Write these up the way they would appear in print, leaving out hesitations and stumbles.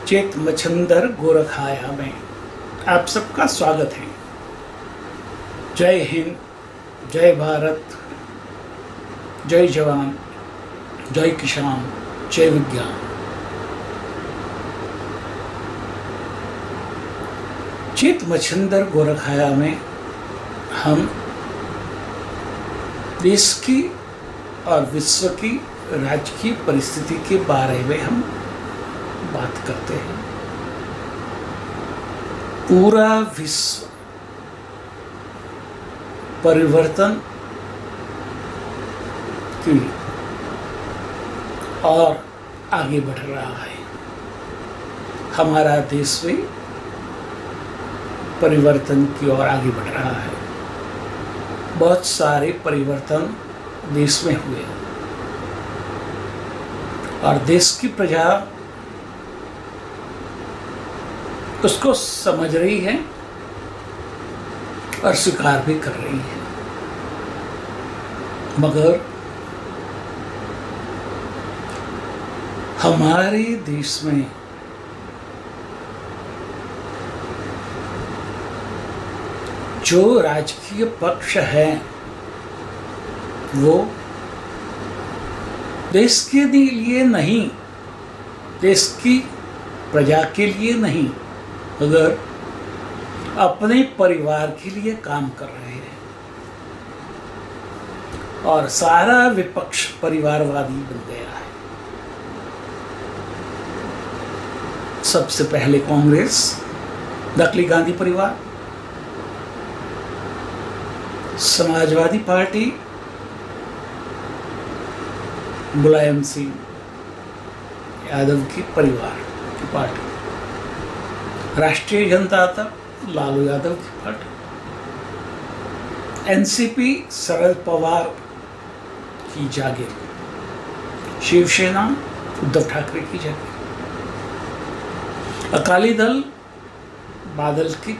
चेत मच्छंदर गोरखाया में आप सबका स्वागत है। जय हिंद, जय भारत, जय जवान, जय किसान, जय विज्ञान। चेत मच्छंदर गोरखाया में हम देश की और विश्व की राजकीय परिस्थिति के बारे में हम बात करते हैं। पूरा विश्व परिवर्तन की और आगे बढ़ रहा है। हमारा देश भी परिवर्तन की ओर आगे बढ़ रहा है। बहुत सारे परिवर्तन देश में हुए और देश की प्रजा उसको समझ रही है और स्वीकार भी कर रही है। मगर हमारे देश में जो राजकीय पक्ष है वो देश के लिए नहीं, देश की प्रजा के लिए नहीं, मगर अपने परिवार के लिए काम कर रहे हैं। और सारा विपक्ष परिवारवादी बन गया है। सबसे पहले कांग्रेस, नकली गांधी परिवार, समाजवादी पार्टी, मुलायम सिंह यादव की परिवार की पार्टी, राष्ट्रीय जनता दल लालू यादव की पार्टी, एनसीपी शरद पवार की जागीर, शिवसेना उद्धव ठाकरे की जागीर, अकाली दल बादल की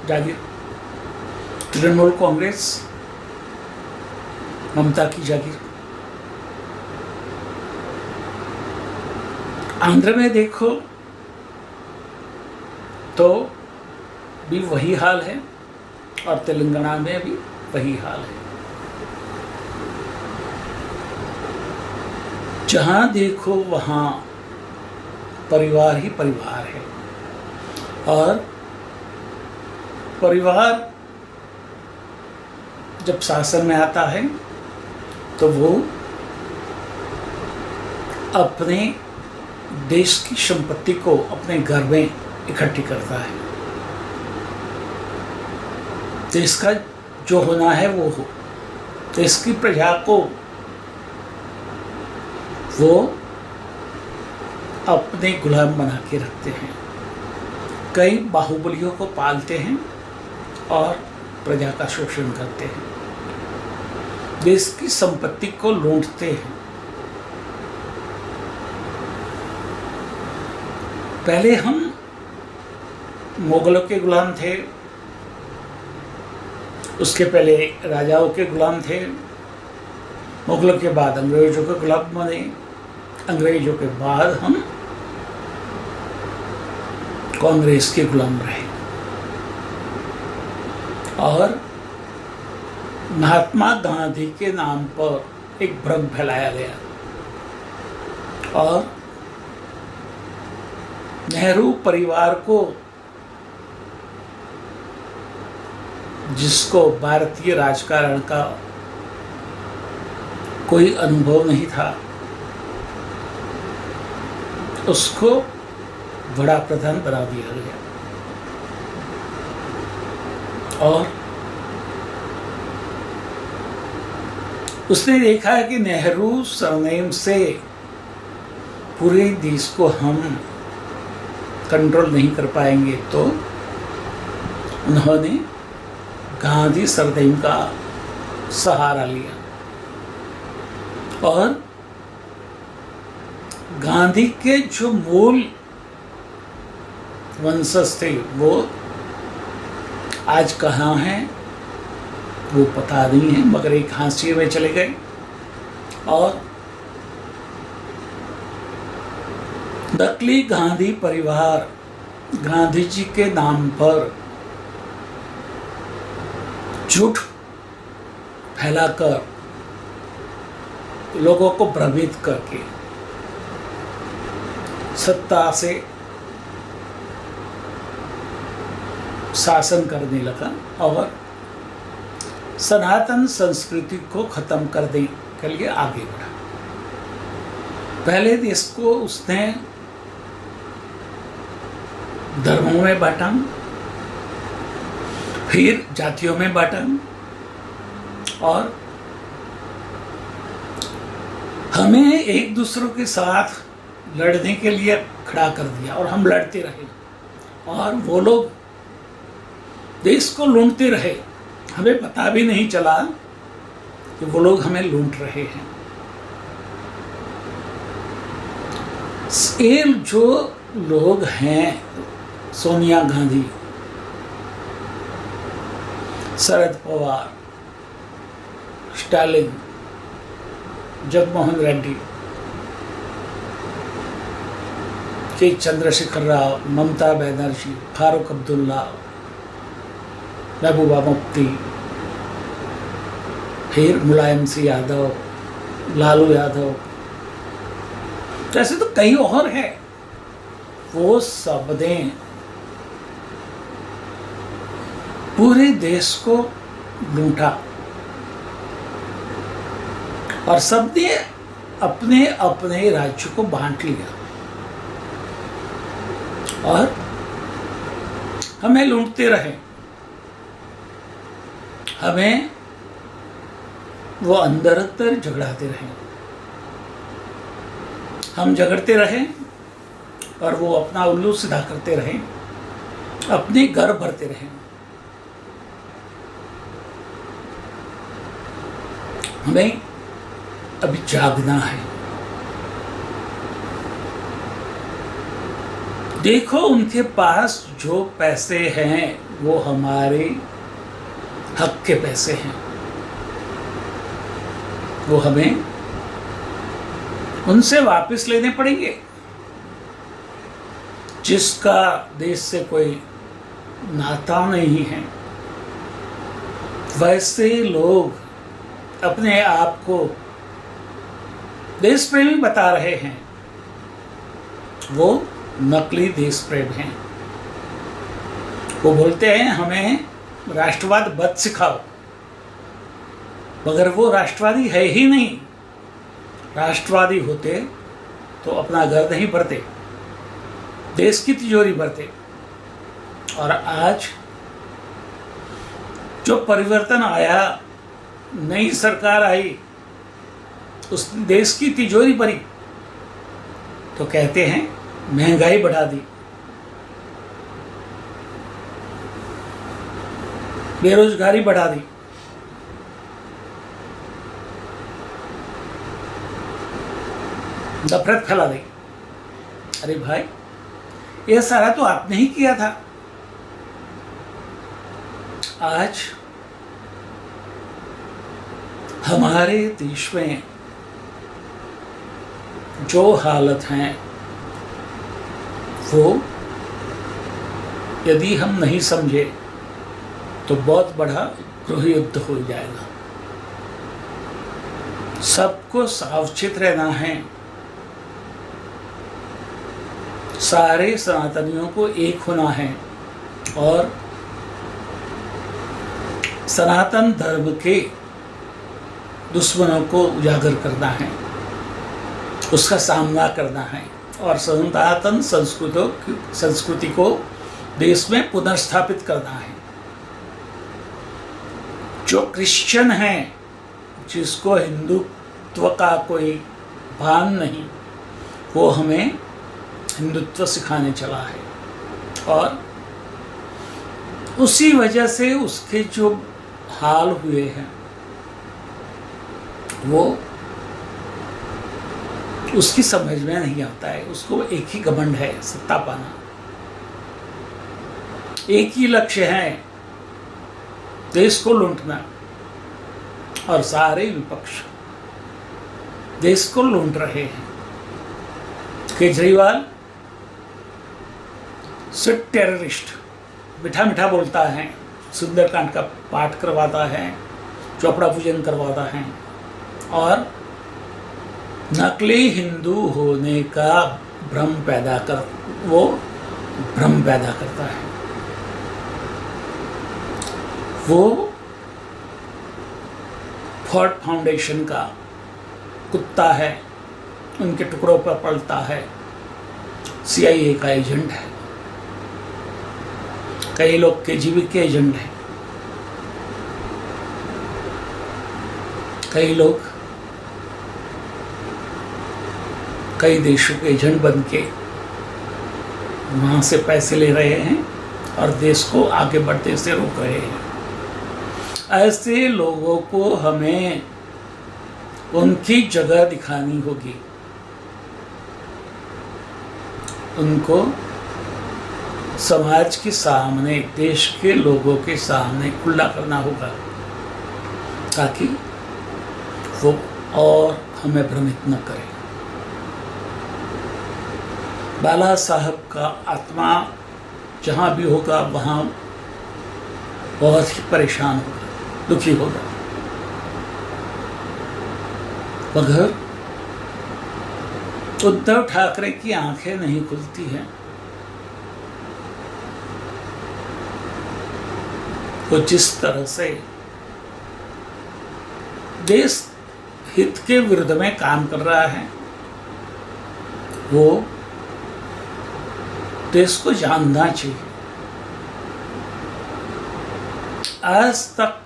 जागीर, तृणमूल कांग्रेस ममता की जागीर। आंध्र में देखो तो भी वही हाल है और तेलंगाना में भी वही हाल है। जहां देखो वहां परिवार ही परिवार है। और परिवार जब शासन में आता है तो वो अपने देश की संपत्ति को अपने घर में इकट्ठी करता है। देश का जो होना है वो हो। देश की प्रजा को वो अपने गुलाम बना के रखते हैं। कई बाहुबलियों को पालते हैं और प्रजा का शोषण करते हैं। देश की संपत्ति को लूटते हैं। पहले हम मुगलों के गुलाम थे, उसके पहले राजाओं के गुलाम थे, मुगलों के बाद अंग्रेजों के गुलाम बने, अंग्रेजों के बाद हम कांग्रेस के गुलाम रहे। और महात्मा गांधी के नाम पर एक भ्रम फैलाया गया और नेहरू परिवार को, जिसको भारतीय राजकारण का कोई अनुभव नहीं था, उसको बड़ा प्रधान बना दिया गया। और उसने देखा है कि नेहरू सरनेम से पूरे देश को हम कंट्रोल नहीं कर पाएंगे, तो उन्होंने गांधी सरनेम का सहारा लिया और गांधी के जो मूल वंशज थे वो आज कहाँ हैं वो पता नहीं है, मगर एक हाशिए में चले गए और नकली गांधी परिवार गांधी जी के नाम पर झूठ फैलाकर लोगों को भ्रमित करके सत्ता से शासन करने लगा और सनातन संस्कृति को खत्म करने के लिए आगे बढ़ा। पहले देश को उसने धर्मों में बांटा, फिर जातियों में बांटा और हमें एक दूसरों के साथ लड़ने के लिए खड़ा कर दिया और हम लड़ते रहे और वो लोग देश को लूटते रहे। हमें पता भी नहीं चला कि वो लोग हमें लूट रहे हैं। ये जो लोग हैं, सोनिया गांधी, शरद पवार, स्टालिन, जगनमोहन रेड्डी, के चंद्रशेखर राव, ममता बनर्जी, फारूक अब्दुल्ला, महबूबा मुफ्ती, फिर मुलायम सिंह यादव, लालू यादव, जैसे तो कई और हैं। वो सब ने पूरे देश को लूटा और सबने अपने अपने राज्य को बांट लिया और हमें लूटते रहे। हमें वो अंदर अंदर झगड़ाते रहे, हम झगड़ते रहे और वो अपना उल्लू सीधा करते रहे, अपने घर भरते रहे। हमें अभी जागना है। देखो, उनके पास जो पैसे हैं वो हमारे हक के पैसे हैं, वो हमें उनसे वापस लेने पड़ेंगे। जिसका देश से कोई नाता नहीं है, वैसे लोग अपने आप को देश प्रेमी बता रहे हैं, वो नकली देश प्रेम हैं। वो बोलते हैं हमें राष्ट्रवाद मत सिखाओ, मगर वो राष्ट्रवादी है ही नहीं। राष्ट्रवादी होते तो अपना घर नहीं भरते, देश की तिजोरी भरते। और आज जो परिवर्तन आया, नई सरकार आई, उस देश की तिजोरी भरी, तो कहते हैं महंगाई बढ़ा दी, बेरोजगारी बढ़ा दी। नफरत फैला दी। अरे भाई, ये सारा तो आपने ही किया था। आज हमारे देश में जो हालत हैं, वो यदि हम नहीं समझे तो बहुत बड़ा गृह युद्ध हो जाएगा। सबको सावचेत रहना है। सारे सनातनियों को एक होना है और सनातन धर्म के दुश्मनों को उजागर करना है, उसका सामना करना है और सनातन संस्कृति को देश में पुनर्स्थापित करना है। जो क्रिश्चियन हैं, जिसको हिंदुत्व का कोई भान नहीं, वो हमें हिंदुत्व सिखाने चला है और उसी वजह से उसके जो हाल हुए हैं, वो उसकी समझ में नहीं आता है। उसको एक ही घमंड है, सत्ता पाना। एक ही लक्ष्य है, देश को लूटना। और सारे विपक्ष देश को लूट रहे हैं। केजरीवाल से टेररिस्ट मीठा मीठा बोलता है, सुंदरकांड का पाठ करवाता है, चौपड़ा पूजन करवाता है और नकली हिंदू होने का भ्रम पैदा करता है। वो फोर्ड फाउंडेशन का कुत्ता है, उनके टुकड़ों पर पलता है, CIA का एजेंट है, कई लोग KGB के एजेंट हैं, कई लोग कई देशों के एजेंट बन के वहाँ से पैसे ले रहे हैं और देश को आगे बढ़ते से रोक रहे हैं। ऐसे लोगों को हमें उनकी जगह दिखानी होगी, उनको समाज के सामने, देश के लोगों के सामने खुला करना होगा ताकि वो और हमें भ्रमित न करें। बाला साहब का आत्मा जहाँ भी होगा वहाँ बहुत ही परेशान होगा, दुखी होगा, मगर उद्धव ठाकरे की आंखें नहीं खुलती हैं। वो जिस तरह से देश हित के विरुद्ध में काम कर रहा है, वो देश को जानना चाहिए। आज तक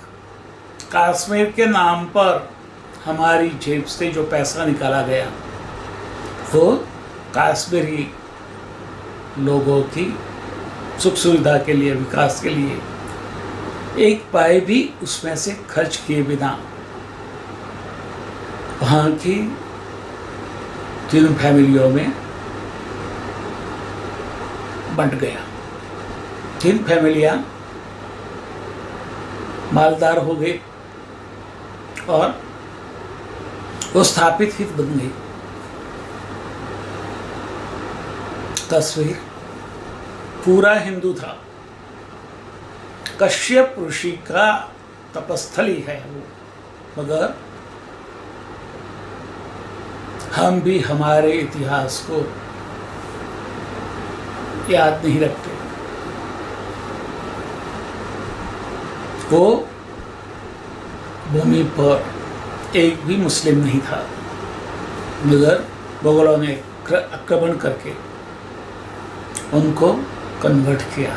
कश्मीर के नाम पर हमारी जेब से जो पैसा निकाला गया वो कश्मीरी लोगों की सुख सुविधा के लिए, विकास के लिए एक पाए भी उसमें से खर्च किए बिना वहाँ की 3 फैमिलियों में बंट गया। 3 फैमिलियाँ मालदार हो गई और वो स्थापित हित बन गई। कश्मीर पूरा हिंदू था, कश्यप ऋषि का तपस्थली है वो, मगर हम भी हमारे इतिहास को याद नहीं रखते। वो भूमि पर एक भी मुस्लिम नहीं था, मगर मुगलों ने आक्रमण करके उनको कन्वर्ट किया।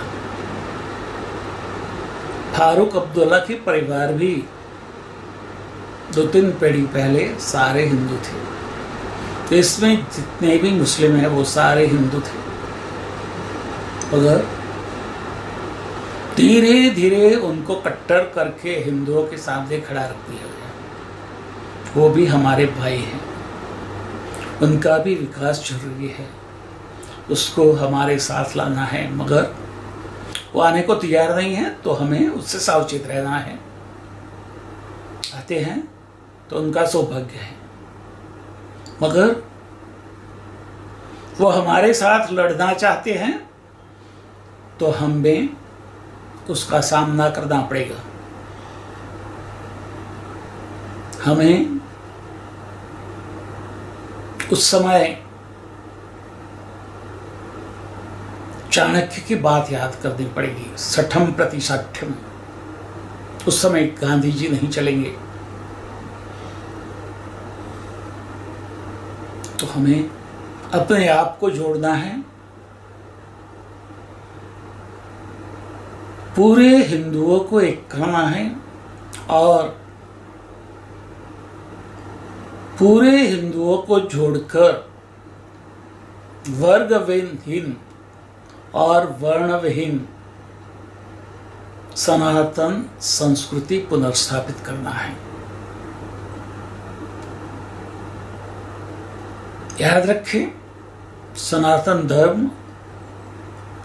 फारूक अब्दुल्ला के परिवार भी 2-3 पीढ़ी पहले सारे हिंदू थे, तो इसमें जितने भी मुस्लिम हैं वो सारे हिंदू थे, मगर धीरे धीरे उनको कट्टर करके हिंदुओं के सामने खड़ा रख दिया गया। वो भी हमारे भाई हैं, उनका भी विकास जरूरी है, उसको हमारे साथ लाना है, मगर वो आने को तैयार नहीं है तो हमें उससे सावचेत रहना है। आते हैं तो उनका सौभाग्य है, मगर वो हमारे साथ लड़ना चाहते हैं तो हमें उसका सामना करना पड़ेगा। हमें उस समय चाणक्य की बात याद करनी पड़ेगी, 60 प्रतिशठ्यम। उस समय गांधी जी नहीं चलेंगे, तो हमें अपने आप को जोड़ना है, पूरे हिंदुओं को एक करना है और पूरे हिंदुओं को जोड़कर वर्गविहीन और वर्णविहीन सनातन संस्कृति पुनर्स्थापित करना है। याद रखें, सनातन धर्म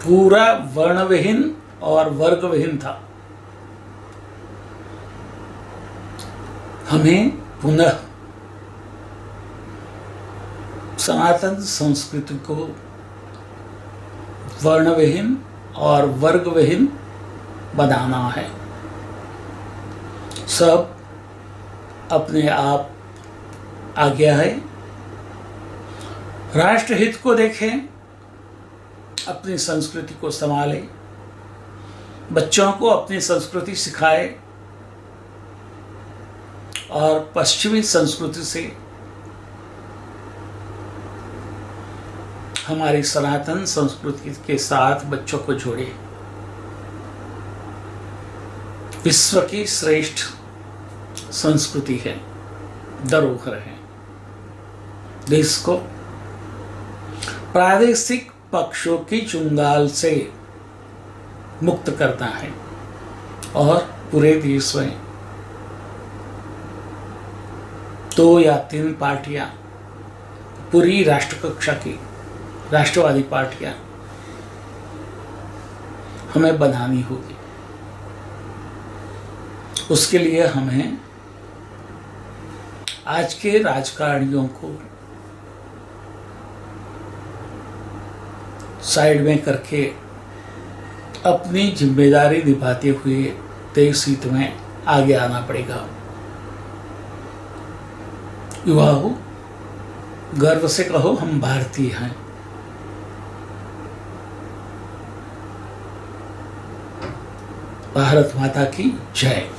पूरा वर्णविहीन और वर्गविहीन था। हमें पुनः सनातन संस्कृति को वर्णविहीन और वर्गविहीन बनाना है। सब अपने आप आ गया है। राष्ट्रहित को देखें, अपनी संस्कृति को संभालें, बच्चों को अपनी संस्कृति सिखाए और पश्चिमी संस्कृति से हमारी सनातन संस्कृति के साथ बच्चों को जोड़े। विश्व की श्रेष्ठ संस्कृति है, धरोहर है। देश को प्रादेशिक पक्षों की चुंगाल से मुक्त करना है और पूरे देश में 2 या 3 पार्टियां, पूरी राष्ट्र कक्षा की राष्ट्रवादी पार्टियां हमें बनानी होगी। उसके लिए हमें आज के राजकारणियों को साइड में करके अपनी जिम्मेदारी निभाते हुए देश हित में आगे आना पड़ेगा। युवाओं, गर्व से कहो हम भारतीय हैं। भारत माता की जय।